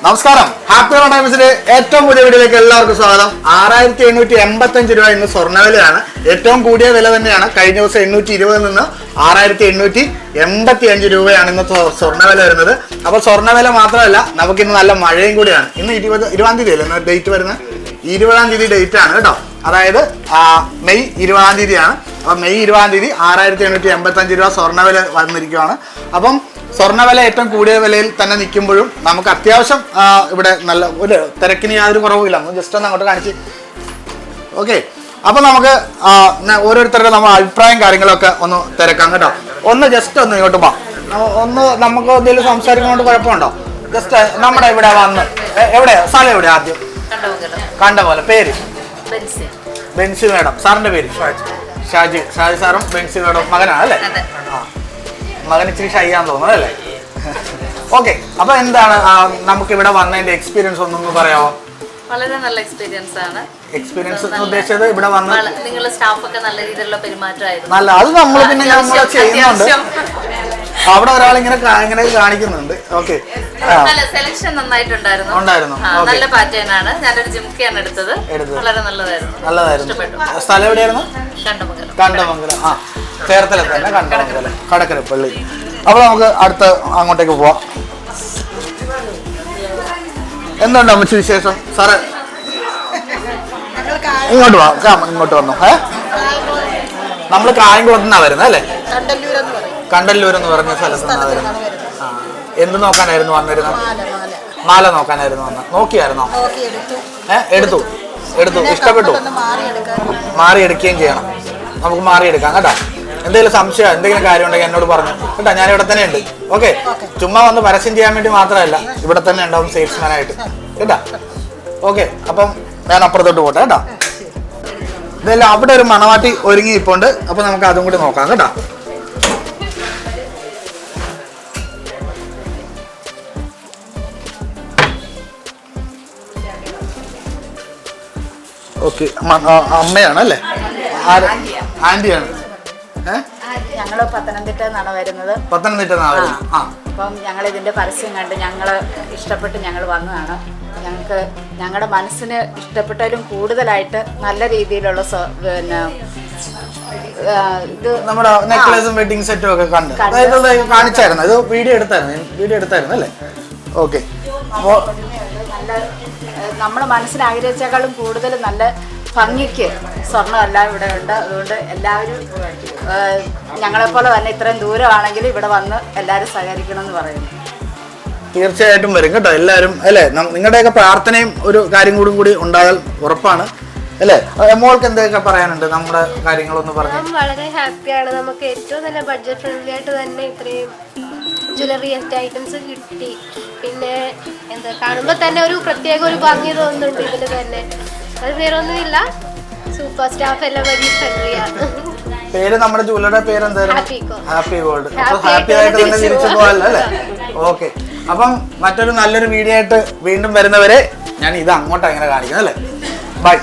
നമസ്കാരം, ഹാപ്പി ടൈംസിന്റെ ഏറ്റവും പുതിയ വീഡിയോയിലേക്ക് എല്ലാവർക്കും സ്വാഗതം. 6785 രൂപ ഇന്ന് സ്വർണ്ണവിലയാണ്. ഏറ്റവും കൂടിയ വില തന്നെയാണ്. കഴിഞ്ഞ ദിവസം 820 നിന്ന് 6885 രൂപയാണ് ഇന്ന് സ്വർണ്ണവില വരുന്നത്. അപ്പോൾ സ്വർണ്ണവില മാത്രമല്ല, നമുക്കിന്ന് നല്ല മഴയും കൂടിയാണ്. ഇന്ന് 20-ാം തീയതി അല്ലേ ഡേറ്റ് വരുന്നത്? 20-ാം തീയതി ഡേറ്റ് ആണ് കേട്ടോ. അതായത് മെയ് 20-ാം തീയതിയാണ്. അപ്പം മെയ് 20-ാം തീയതി 6885 രൂപ സ്വർണ്ണവില വന്നിരിക്കുകയാണ്. അപ്പം സ്വർണ്ണവില ഏറ്റവും കൂടിയ വിലയിൽ തന്നെ നിൽക്കുമ്പോഴും നമുക്ക് അത്യാവശ്യം ഇവിടെ നല്ല ഒരു തിരക്കിന് യാതൊരു കുറവുമില്ല. ജസ്റ്റ് ഒന്ന് അങ്ങോട്ട് കാണിച്ച്. ഓക്കെ, അപ്പം നമുക്ക് ഓരോരുത്തരുടെ നമ്മൾ അഭിപ്രായം കാര്യങ്ങളൊക്കെ ഒന്ന് തിരക്കാം കേട്ടോ. ഒന്ന് ജസ്റ്റ് ഒന്ന് ഇങ്ങോട്ട് പോകാം. ഒന്ന് നമുക്ക് എന്തെങ്കിലും സംസാരിക്കുന്നതുകൊണ്ട് കുഴപ്പമുണ്ടോ? ജസ്റ്റ് നമ്മുടെ ഇവിടെ വന്ന് എവിടെയാ സ്ഥലം? എവിടെ ആദ്യം? കണ്ട പോലെ. പേര്? ബെൻസി മേഡം. സാറിന്റെ പേര്? ഷാജി സാറും ബെൻസി മേഡം മകനാണ് അല്ലേ? മകൻ ഇച്ചിരി ഷൈയാന്ന് തോന്നുന്നു അല്ലേ? ഓക്കെ, അപ്പൊ എന്താണ് നമുക്ക് ഇവിടെ വന്നതിന്റെ എക്സ്പീരിയൻസ് ഒന്നൊന്ന് പറയാമോ? വളരെ നല്ല എക്സ്പീരിയൻസ് ആണ്. എക്സ്പീരിയൻസ് ഉദ്ദേശിച്ചത് ഇവിടെ വന്ന് നിങ്ങളുടെ സ്റ്റാഫ് ഒക്കെ നല്ല രീതിയിലുള്ള പെരുമാറ്റമായിരുന്നു. നല്ല, അത് നമ്മൾ പിന്നെ നമ്മൾ ചെയ്യുന്നുണ്ട്. അവിടെ ഒരാൾ ഇങ്ങനെ കാണിക്കുന്നുണ്ട്. ഓക്കെ, നല്ല സെലക്ഷൻ നന്നായിട്ടുണ്ടായിരുന്നു. നല്ല പാറ്റേൺ ആണ്. ഞാനൊരു ജിംക്കയാണ് എടുത്തത്. വളരെ നല്ലതായിരുന്നു. സ്ഥലം എവിടെയായിരുന്നു? കണ്ടമംഗലം. ആ, ചേർത്തല തന്നെ, കണ്ടമംഗലം, കടക്കരപ്പള്ളി. അപ്പൊ നമുക്ക് അടുത്ത അങ്ങോട്ടേക്ക് പോവാം. എന്തുണ്ട് അമ്മച്ചി വിശേഷം? സാറേ ഇങ്ങോട്ട് വാ, ഇങ്ങോട്ട് വന്നു. നമ്മൾ കായംകുളത്തുനിന്നാ വരുന്നത് അല്ലേ? കണ്ടല്ലൂർ എന്ന് പറഞ്ഞ സ്ഥലത്ത് നിന്നാ വരുന്നത്. ആ, എന്ത് നോക്കാനായിരുന്നു വന്നിരുന്നത്? മാല നോക്കാനായിരുന്നു വന്നത്. നോക്കിയായിരുന്നോ? എടുത്തു. ഇഷ്ടപ്പെട്ടു? മാറിയെടുക്കുകയും ചെയ്യണം. നമുക്ക് മാറിയെടുക്കാം കേട്ടോ. എന്തെങ്കിലും സംശയം, എന്തെങ്കിലും കാര്യം ഉണ്ടെങ്കിൽ എന്നോട് പറഞ്ഞു കേട്ടോ. ഞാൻ ഇവിടെ തന്നെ ഉണ്ട്. ഓക്കെ, ചുമ്മാ വന്ന് പരസ്യം ചെയ്യാൻ വേണ്ടി മാത്രമല്ല, ഇവിടെ തന്നെ ഉണ്ടാവും സെയിൽസ്മാനായിട്ട് കേട്ടോ. ഓക്കെ, അപ്പം ഞാൻ അപ്പുറത്തോട്ട് പോട്ടെ കേട്ടോ. ഇതെല്ലാം അവിടെ ഒരു മണവാട്ടി ഒരുങ്ങി ഇപ്പോണ്ട്. അപ്പൊ നമുക്ക് അതും കൂടി നോക്കാം കേട്ടോ. ഓക്കെ, അമ്മയാണ് അല്ലേ? ആന്റിയാണ്. ഞങ്ങള് പത്തനംതിട്ട നിന്നാണ് വരുന്നത്. അപ്പം ഞങ്ങൾ ഇതിന്റെ പരസ്യം കണ്ട് ഞങ്ങള് ഇഷ്ടപ്പെട്ട് ഞങ്ങൾ വന്നതാണ്. ഞങ്ങൾക്ക് ഞങ്ങളുടെ മനസ്സിന് ഇഷ്ടപ്പെട്ടാലും കൂടുതലായിട്ട് നല്ല രീതിയിലുള്ള പിന്നെ ഇത് നമ്മുടെ നെക്ലേസും വെഡിങ് സെറ്റും ഒക്കെ കണ്ട് കാണിച്ചായിരുന്നു. ഇത് വീഡിയോ എടുത്തായിരുന്നു അല്ലേ? ഓക്കെ, നല്ല നമ്മുടെ മനസ്സിന് ആഗ്രഹിച്ചേക്കാളും കൂടുതൽ നല്ല ഭംഗിക്ക് സ്വർണ്ണമെല്ലാം ഇവിടെ ഉണ്ട്. അതുകൊണ്ട് എല്ലാവരും ഞങ്ങളെപ്പോലെ തന്നെ ഇത്രയും ദൂരമാണെങ്കിലും ഇവിടെ വന്ന് എല്ലാവരും സഹകരിക്കണം എന്ന് പറയുന്നു. തീർച്ചയായിട്ടും വരും കേട്ടോ എല്ലാവരും അല്ലേ? നിങ്ങളുടെയൊക്കെ പ്രാർത്ഥനയും ഒരു കാര്യം കൂടി ഉണ്ടായാൽ ഉറപ്പാണ് അല്ലേ? മോൾക്ക് എന്തൊക്കെ പറയാനുണ്ട് നമ്മുടെ കാര്യങ്ങളൊന്ന് പറഞ്ഞു? വളരെ ഹാപ്പിയാണ്. നമുക്ക് ഏറ്റവും നല്ല ബഡ്ജറ്റ് ഫ്രണ്ട്ലി ആയിട്ട് തന്നെ ഇത്രയും ജ്വല്ലറി ഐറ്റംസ് കിട്ടി. പിന്നെ എന്താ കാണുമ്പോൾ തന്നെ ഒരു പ്രത്യേക ഒരു ഭംഗി തോന്നുന്നുണ്ട് ഇതിൽ തന്നെ. അത് വേറെ ഒന്നുമില്ല, സൂപ്പർ സ്റ്റാഫ് എല്ലാം വലിയ ഫ്രണ്ട്ലിയാണ്. പേര് നമ്മുടെ ജ്വല്ലറിയുടെ പേര് എന്തായിരുന്നു? Happy gold. ഹാപ്പി ആയിട്ട് തന്നെ തിരിച്ചു പോകാല്ലോ അല്ലേ? ഓക്കെ, അപ്പം മറ്റൊരു നല്ലൊരു വീഡിയോ ആയിട്ട് വീണ്ടും വരുന്നവരെ ഞാൻ ഇത് അങ്ങോട്ടാണ് ഇങ്ങനെ കാണിക്കുന്നത് അല്ലേ? ബൈ.